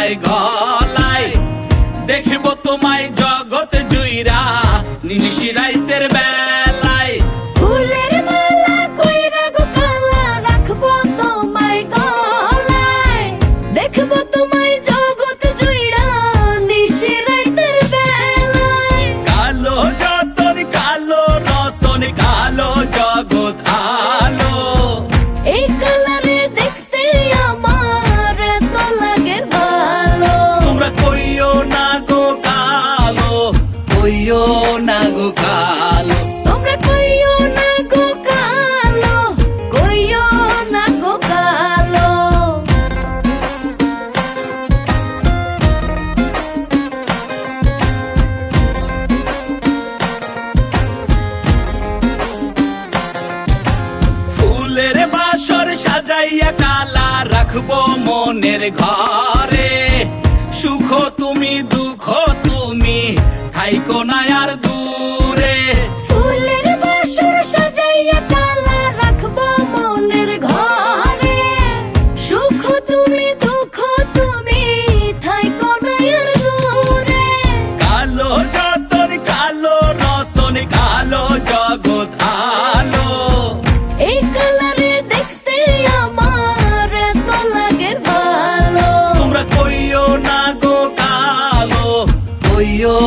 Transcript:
যায় গলায়, দেখিব তোমায় জগৎ জুইরা নিশি রাইতের বেলায়। ফুলের মালা কইরা গো কালা, রাখবো তোমায় গলায়, দেখবো তোমায় জগৎ জুইরা নিশি রাইতের বেলায়। কালো যতন কালো রতন কালো জগৎ আলো, এই কালারে দেখতে আমার তো লাগে ভালো। তোমরা কইও না গো কালো, কইও না গো কালো। তোমরা কইও না গো কালো, কইও না গো কালো। ফুলের বাসর সাজাইয়া কালা রাখবো মনের ঘরে, সুখ তুমি দুঃখ তুমি থাইকো না আর দূরে। ফুলের বাসর সাজাইয়া কালা রাখবো মনের ঘরে, সুখ তুমি দুঃখ তুমি থাইকো না আর দূরে। কালো যতন কালো রতন কালো জগৎ আলো, এই কালারে দেখতে আমার তো লাগে ভালো। তোমরা কইও না গো কালো, কইও